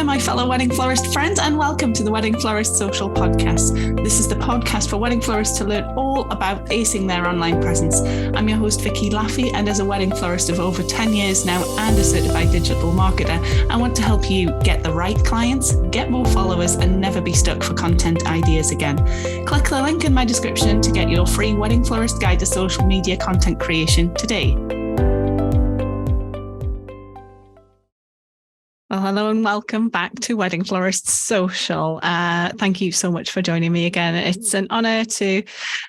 there, my fellow wedding florist friends, and welcome to the Wedding Florist Social Podcast. This is the podcast for wedding florists to learn all about acing their online presence. I'm your host, Vicky Laffey, and as a wedding florist of over 10 years now and a certified digital marketer, I want to help you get the right clients, get more followers, and never be stuck for content ideas again. Click the link in my description to get your free Wedding Florist Guide to Social Media Content Creation today. Well, hello and welcome back to Wedding Florist Social. Thank you so much for joining me again. It's an honor to,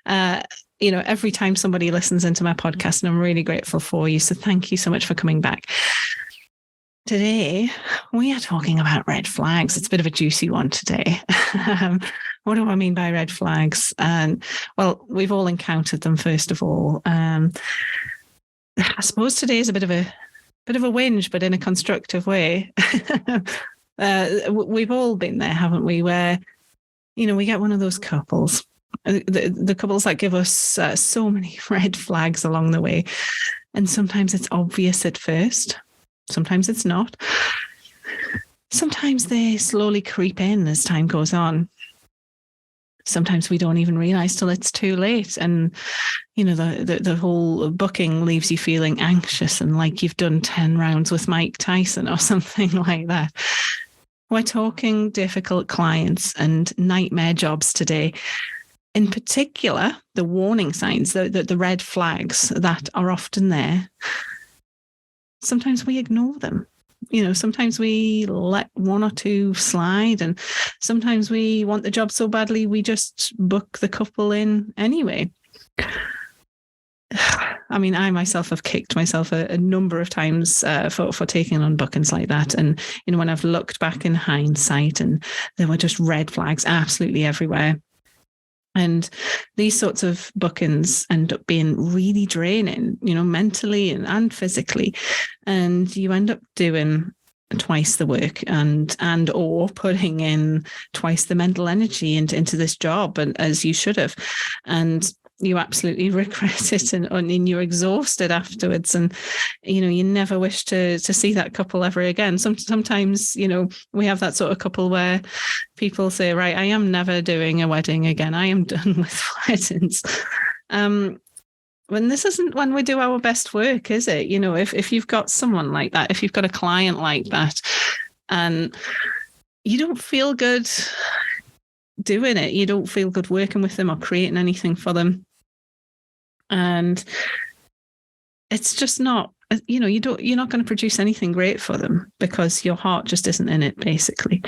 every time somebody listens into my podcast, and I'm really grateful for you. So thank you so much for coming back. Today, we are talking about red flags. It's a bit of a juicy one today. What do I mean by red flags? And well, we've all encountered them, first of all. I suppose today is a bit of a whinge, but in a constructive way. We've all been there, haven't we? Where, we get one of those couples, the couples that give us so many red flags along the way. And sometimes it's obvious at first. Sometimes it's not. Sometimes they slowly creep in as time goes on. Sometimes we don't even realize till it's too late. And, the whole booking leaves you feeling anxious and like you've done 10 rounds with Mike Tyson or something like that. We're talking difficult clients and nightmare jobs today. In particular, the warning signs, the red flags that are often there. Sometimes we ignore them. Sometimes we let one or two slide, and sometimes we want the job so badly we just book the couple in anyway. I mean, I myself have kicked myself a number of times for taking on bookings like that. And, when I've looked back in hindsight, and there were just red flags absolutely everywhere. And these sorts of bookings end up being really draining, mentally and physically. And you end up doing twice the work and or putting in twice the mental energy into this job, and as you should have. And you absolutely regret it, and you're exhausted afterwards. And, you never wish to see that couple ever again. Sometimes, we have that sort of couple where people say, right, I am never doing a wedding again. I am done with weddings. When this isn't when we do our best work, is it? If you've got someone like that, if you've got a client like that, and you don't feel good doing it, you don't feel good working with them or creating anything for them, and it's just not, you're not going to produce anything great for them because your heart just isn't in it, basically.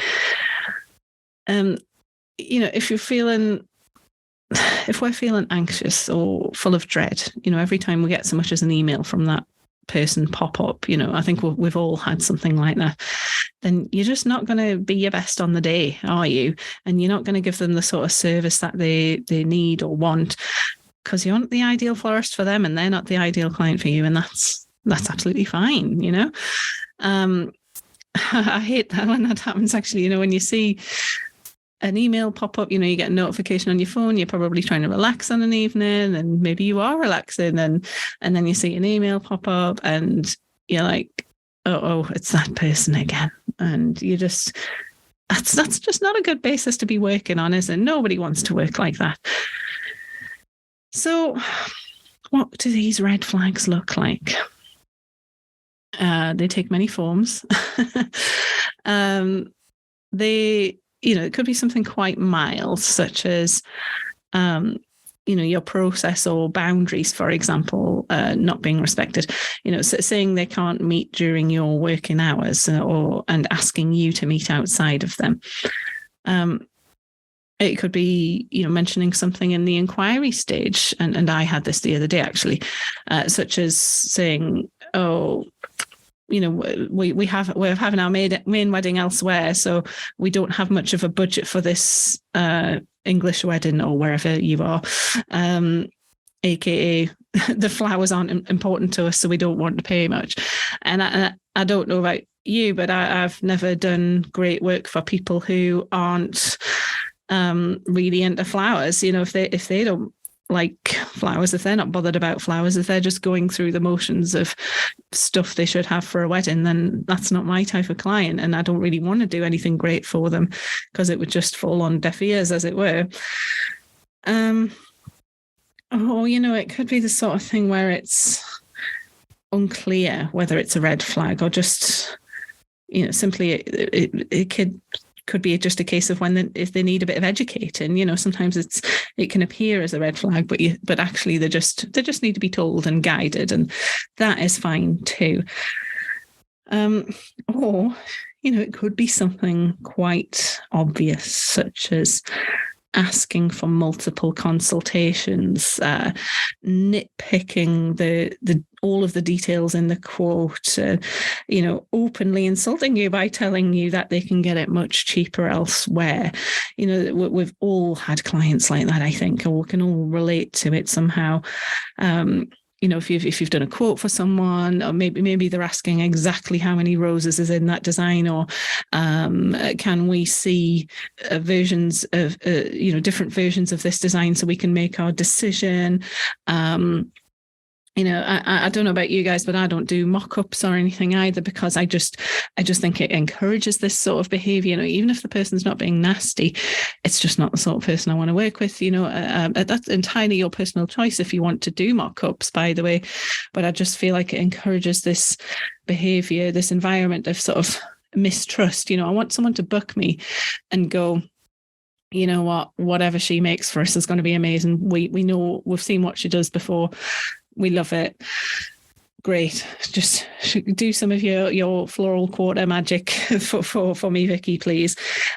If we're feeling anxious or full of dread, every time we get so much as an email from that person pop up, I think we've all had something like that, then you're just not going to be your best on the day, are you? And you're not going to give them the sort of service that they need or want, because you aren't the ideal florist for them and they're not the ideal client for you. And that's absolutely fine, I hate that when that happens, actually. When you see an email pop up, you get a notification on your phone, you're probably trying to relax on an evening, and maybe you are relaxing, and then you see an email pop up and you're like, oh, it's that person again. And you just, that's just not a good basis to be working on, is it? Nobody wants to work like that. So what do these red flags look like? They take many forms. It could be something quite mild, such as, your process or boundaries, for example, not being respected. Saying they can't meet during your working hours, and asking you to meet outside of them. It could be, mentioning something in the inquiry stage, and I had this the other day, actually, such as saying, oh, we're having our main wedding elsewhere, so we don't have much of a budget for this English wedding, or wherever you are, aka the flowers aren't important to us, so we don't want to pay much. And I don't know about you, but I've never done great work for people who aren't really into flowers. If they don't like flowers, if they're not bothered about flowers, if they're just going through the motions of stuff they should have for a wedding, then that's not my type of client. And I don't really want to do anything great for them because it would just fall on deaf ears, as it were. Or, it could be the sort of thing where it's unclear whether it's a red flag or just, simply it could be just a case of if they need a bit of educating. Sometimes it can appear as a red flag, but actually they just need to be told and guided, and that is fine too. Or it could be something quite obvious, such as asking for multiple consultations, nitpicking the all of the details in the quote, openly insulting you by telling you that they can get it much cheaper elsewhere. We've all had clients like that, I think, or we can all relate to it somehow. If you've done a quote for someone, or maybe they're asking exactly how many roses is in that design, or can we see versions of different versions of this design so we can make our decision. I don't know about you guys, but I don't do mock-ups or anything either, because I just think it encourages this sort of behavior. Even if the person's not being nasty, it's just not the sort of person I want to work with. That's entirely your personal choice if you want to do mock-ups, by the way. But I just feel like it encourages this behavior, this environment of sort of mistrust. I want someone to book me and go, you know what, whatever she makes for us is going to be amazing. We know, we've seen what she does before. We love it. Great. Just do some of your floral quarter magic for me, Vicky, please.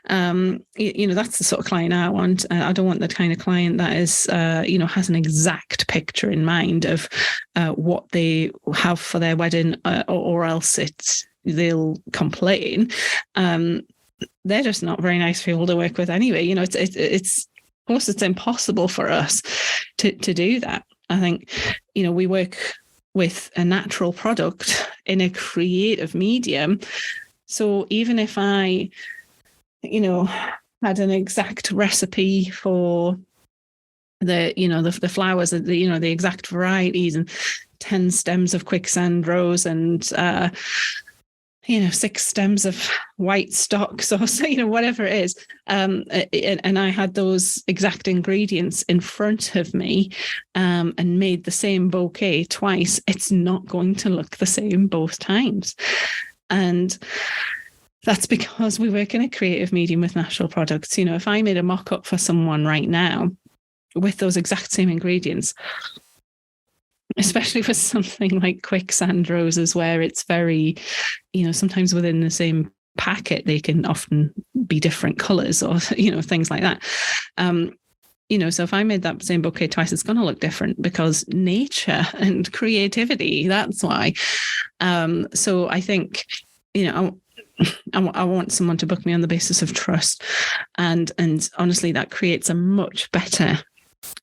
That's the sort of client I want. I don't want the kind of client that is, has an exact picture in mind of what they have for their wedding, or else they'll complain. They're just not very nice people to work with anyway. It's plus it's impossible for us to do that. I think, we work with a natural product in a creative medium. So even if I, had an exact recipe for the flowers, the exact varieties, and 10 stems of quicksand rose and 6 stems of white stocks, or whatever it is, and I had those exact ingredients in front of me, and made the same bouquet twice, it's not going to look the same both times. And that's because we work in a creative medium with natural products. If I made a mock-up for someone right now with those exact same ingredients, especially with something like quicksand roses, where it's very, sometimes within the same packet, they can often be different colors, or, things like that. So if I made that same bouquet twice, it's going to look different, because nature and creativity, that's why. So I think, I want someone to book me on the basis of trust. And honestly, that creates a much better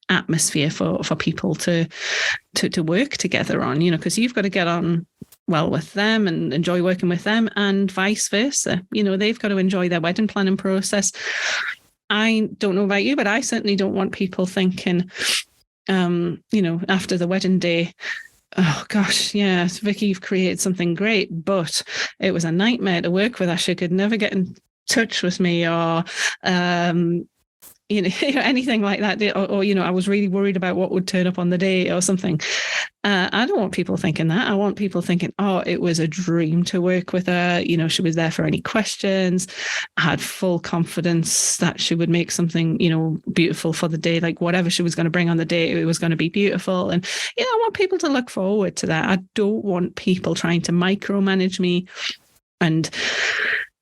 atmosphere for people to work together on, because you've got to get on well with them and enjoy working with them, and vice versa. They've got to enjoy their wedding planning process. I don't know about you, but I certainly don't want people thinking, after the wedding day, oh gosh, yeah, Vicky, you've created something great, but it was a nightmare to work with. She could never get in touch with me, or anything like that, or I was really worried about what would turn up on the day or something. I don't want people thinking that. I want people thinking, oh, it was a dream to work with her. She was there for any questions. I had full confidence that she would make something, beautiful for the day. Like whatever she was going to bring on the day, it was going to be beautiful. And, I want people to look forward to that. I don't want people trying to micromanage me and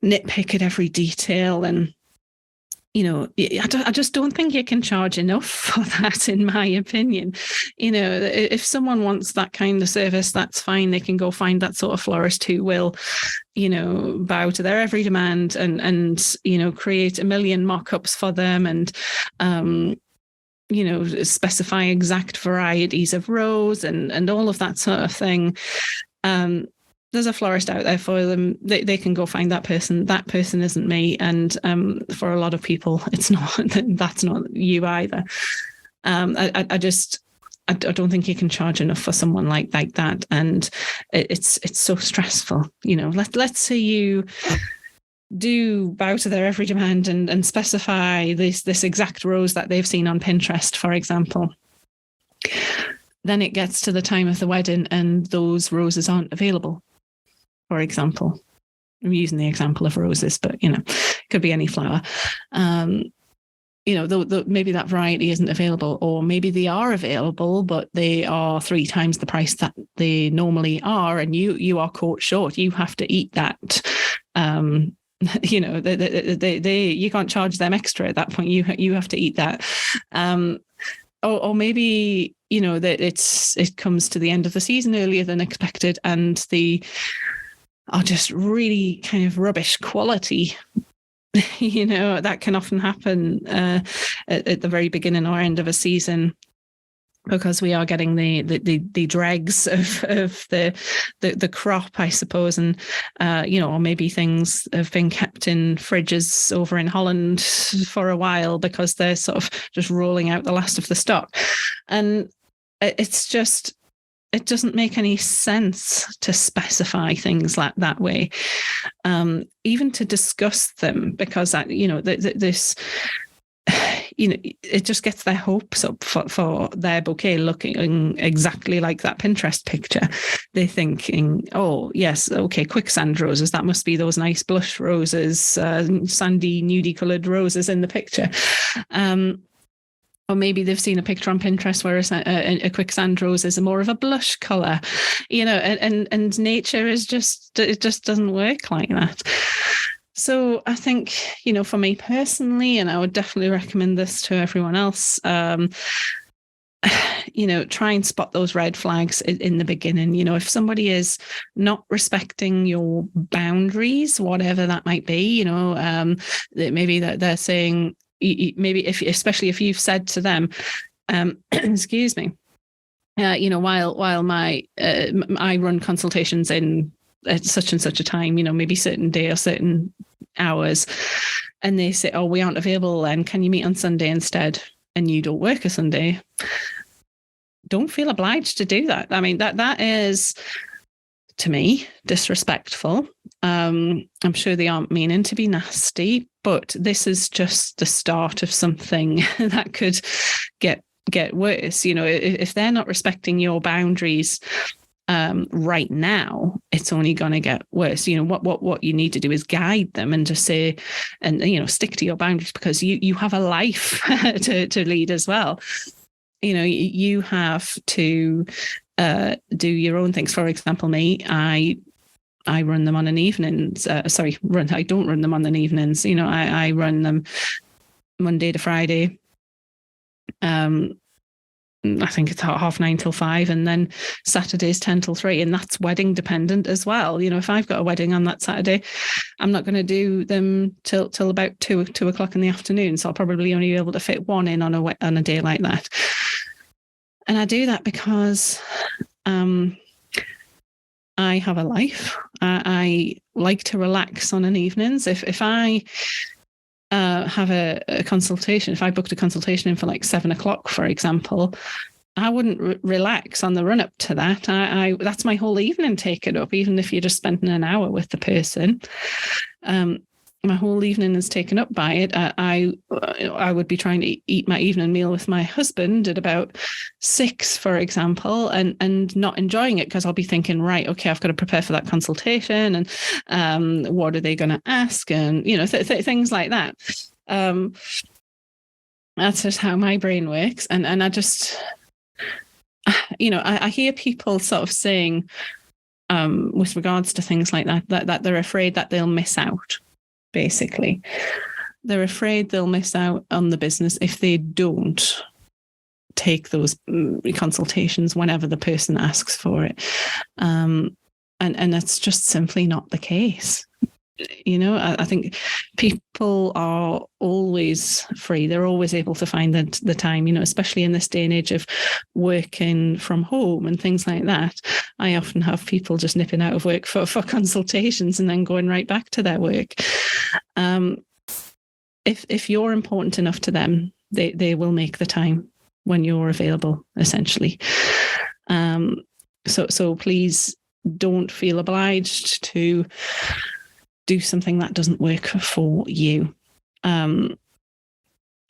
nitpick at every detail. And I just don't think you can charge enough for that, in my opinion. If someone wants that kind of service, that's fine. They can go find that sort of florist who will, bow to their every demand and create a million mock-ups for them and, specify exact varieties of rose and all of that sort of thing. There's a florist out there for them. They can go find that person. That person isn't me. And for a lot of people, it's not. That's not you either. I don't think you can charge enough for someone like that, and it's so stressful. Let's say you do bow to their every demand and specify this exact rose that they've seen on Pinterest, for example. Then it gets to the time of the wedding and those roses aren't available, for example. I'm using the example of roses, but it could be any flower. Maybe that variety isn't available, or maybe they are available, but they are 3 times the price that they normally are, and you are caught short. You have to eat that. You can't charge them extra at that point. You have to eat that. Or maybe that it comes to the end of the season earlier than expected, and they are just really kind of rubbish quality. That can often happen at the very beginning or end of a season, because we are getting the dregs of the crop, I suppose, and or maybe things have been kept in fridges over in Holland for a while because they're sort of just rolling out the last of the stock, and it's just, it doesn't make any sense to specify things like that way, even to discuss them, because this, it just gets their hopes up for their bouquet looking exactly like that Pinterest picture. They're thinking, oh yes, okay, quicksand roses, that must be those nice blush roses, sandy, nudie coloured roses in the picture. Or maybe they've seen a picture on Pinterest where a quicksand rose is more of a blush colour, and nature is it just doesn't work like that. So I think, for me personally, and I would definitely recommend this to everyone else, try and spot those red flags in the beginning. If somebody is not respecting your boundaries, whatever that might be, maybe they're saying, maybe especially if you've said to them, excuse me, while I run consultations in at such and such a time, maybe certain day or certain hours, and they say, oh, we aren't available then, can you meet on Sunday instead? And you don't work a Sunday. Don't feel obliged to do that. I mean, that is, to me, disrespectful. I'm sure they aren't meaning to be nasty, but this is just the start of something that could get worse. If they're not respecting your boundaries right now, it's only going to get worse. What you need to do is guide them and just say, and stick to your boundaries, because you have a life to lead as well. You have to do your own things. For example, me, I run them on an evenings. I don't run them on an evenings. I run them Monday to Friday. I think it's 9:30 till 5, and then Saturdays 10 till 3, and that's wedding dependent as well. If I've got a wedding on that Saturday, I'm not going to do them till about 2 o'clock in the afternoon. So I'll probably only be able to fit one in on a day like that. And I do that because I have a life. I like to relax on an evenings. If I have a consultation, if I booked a consultation in for like 7 o'clock, for example, I wouldn't relax on the run up to that. That's my whole evening taken up, even if you're just spending an hour with the person. My whole evening is taken up by it. I would be trying to eat my evening meal with my husband at about 6, for example, and not enjoying it, because I'll be thinking, right, okay, I've got to prepare for that consultation, and what are they going to ask, and things like that. That's just how my brain works, and I just, I hear people sort of saying, with regards to things like that they're afraid that they'll miss out. Basically, they're afraid they'll miss out on the business if they don't take those consultations whenever the person asks for it. And that's just simply not the case. I think people are always free. They're always able to find the time, especially in this day and age of working from home and things like that. I often have people just nipping out of work for consultations and then going right back to their work. If you're important enough to them, they will make the time. when you're available, essentially. So please don't feel obliged to do something that doesn't work for you.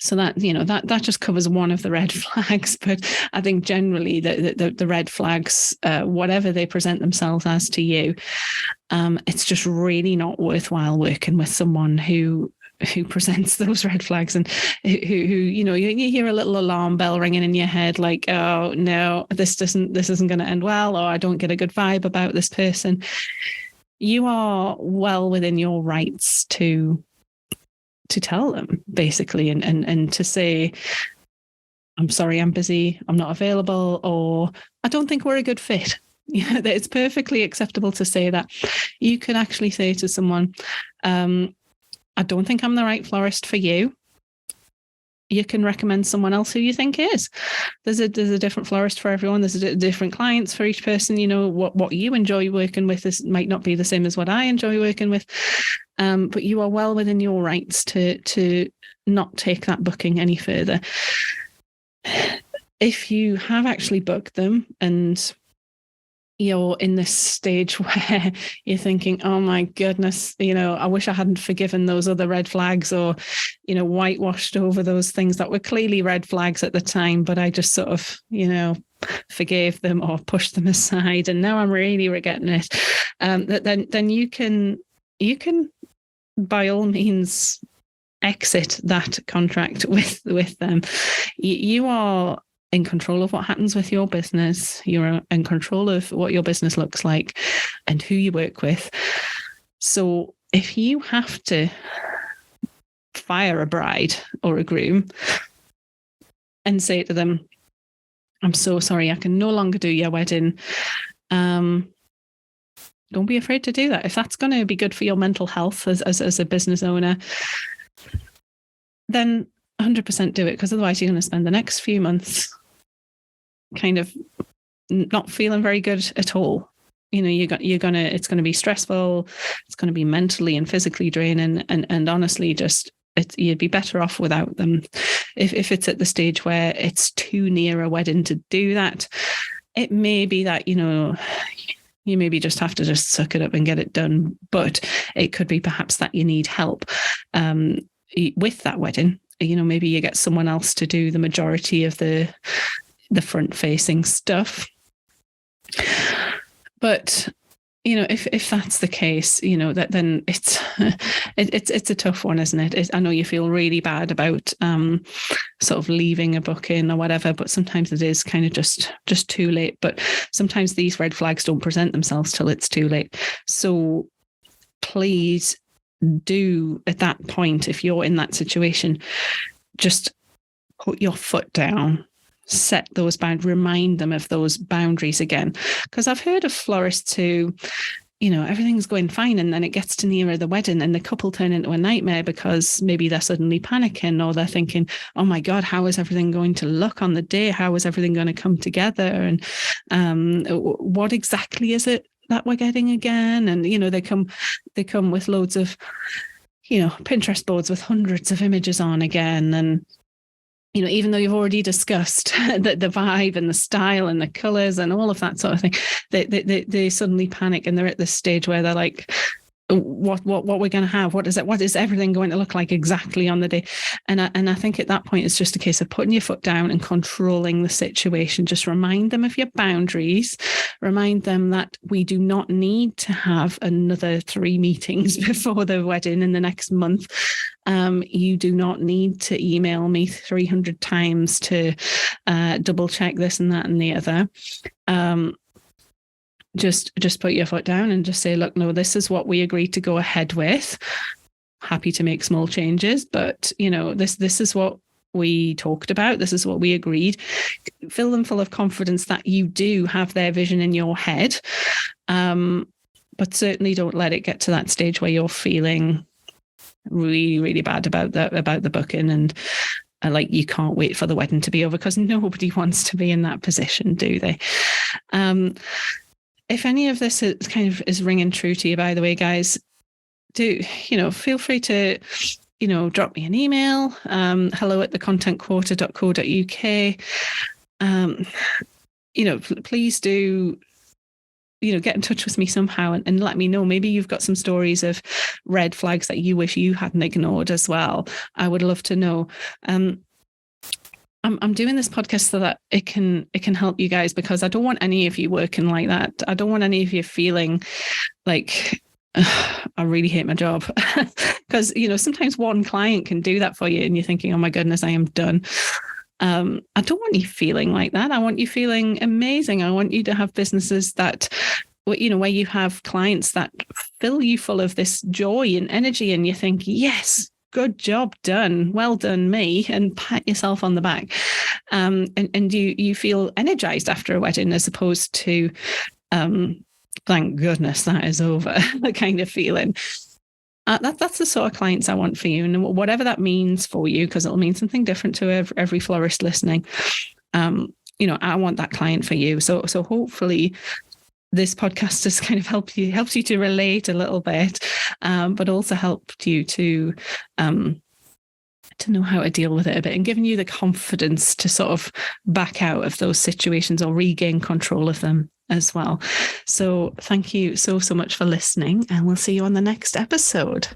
So that just covers one of the red flags. But I think generally the red flags, whatever they present themselves as to you, it's just really not worthwhile working with someone who presents those red flags and who you hear a little alarm bell ringing in your head, like, oh no, this isn't going to end well, or I don't get a good vibe about this person. You are well within your rights to tell them, basically, and to say, I'm sorry, I'm busy, I'm not available, or I don't think we're a good fit. It's perfectly acceptable to say that. You could actually say to someone, I don't think I'm the right florist for you. You can recommend someone else who you think is. There's a different florist for everyone. There's different clients for each person. What you enjoy working with might not be the same as what I enjoy working with. But you are well within your rights to not take that booking any further. If you have actually booked them and you're in this stage where you're thinking, oh my goodness, I wish I hadn't forgiven those other red flags, or, whitewashed over those things that were clearly red flags at the time, but I just sort of, forgave them or pushed them aside, and now I'm really regretting it. Then you can by all means exit that contract with them. You are in control of what happens with your business. You're in control of what your business looks like and who you work with. So if you have to fire a bride or a groom and say to them, I'm so sorry, I can no longer do your wedding, don't be afraid to do that. If that's going to be good for your mental health as a business owner, then 100% do it, because otherwise you're going to spend the next few months kind of not feeling very good at all. It's going to be stressful. It's going to be mentally and physically draining. And honestly, you'd be better off without them. If it's at the stage where it's too near a wedding to do that, it may be that, you maybe just have to just suck it up and get it done. But it could be perhaps that you need help with that wedding. Maybe you get someone else to do the majority of the front-facing stuff. But if that's the case, then it's a tough one, isn't it? I know you feel really bad about sort of leaving a booking or whatever, but sometimes it is kind of just too late. But sometimes these red flags don't present themselves till it's too late. So please do, at that point, if you're in that situation, just put your foot down. Set those boundaries, remind them of those boundaries again. Because I've heard of florists who, everything's going fine, and then it gets to nearer the wedding and the couple turn into a nightmare because maybe they're suddenly panicking, or they're thinking, oh my God, how is everything going to look on the day? How is everything going to come together? And what exactly is it that we're getting again? And, they come with loads of, Pinterest boards with hundreds of images on again. And even though you've already discussed the vibe and the style and the colors and all of that sort of thing, they suddenly panic, and they're at this stage where they're like, what we're going to have, what is everything going to look like exactly on the day? And I think at that point it's just a case of putting your foot down and controlling the situation. Just remind them of your boundaries. Remind them that we do not need to have another 3 meetings before the wedding in the next month. You do not need to email me 300 times to double check this and that and the other. Just put your foot down and just say, look, no, this is what we agreed to go ahead with. Happy to make small changes, but this is what we talked about. This is what we agreed. Fill them full of confidence that you do have their vision in your head. But certainly don't let it get to that stage where you're feeling really, really bad about the booking, and like you can't wait for the wedding to be over, because nobody wants to be in that position, do they? If any of this is ringing true to you, by the way, guys, feel free to drop me an email, hello@thecontentquarter.co.uk. Please do, get in touch with me somehow and let me know. Maybe you've got some stories of red flags that you wish you hadn't ignored as well. I would love to know. I'm doing this podcast so that it can help you guys, because I don't want any of you working like that. I don't want any of you feeling like I really hate my job, because sometimes one client can do that for you and you're thinking, oh my goodness, I am done. I don't want you feeling like that. I want you feeling amazing. I want you to have businesses that, where you have clients that fill you full of this joy and energy, and you think, yes, good job done. Well done, me, and pat yourself on the back. And you feel energized after a wedding, as opposed to, thank goodness that is over, the kind of feeling. That's the sort of clients I want for you. And whatever that means for you, because it'll mean something different to every florist listening. I want that client for you. So hopefully this podcast has kind of helped you to relate a little bit, but also helped you to know how to deal with it a bit, and given you the confidence to sort of back out of those situations or regain control of them as well. So thank you so much for listening, and we'll see you on the next episode.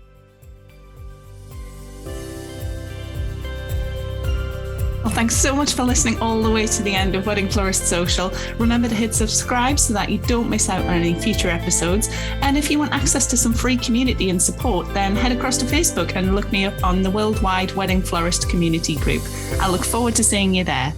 Well, thanks so much for listening all the way to the end of Wedding Florist Social. Remember to hit subscribe so that you don't miss out on any future episodes. And if you want access to some free community and support, then head across to Facebook and look me up on the Worldwide Wedding Florist Community Group. I look forward to seeing you there.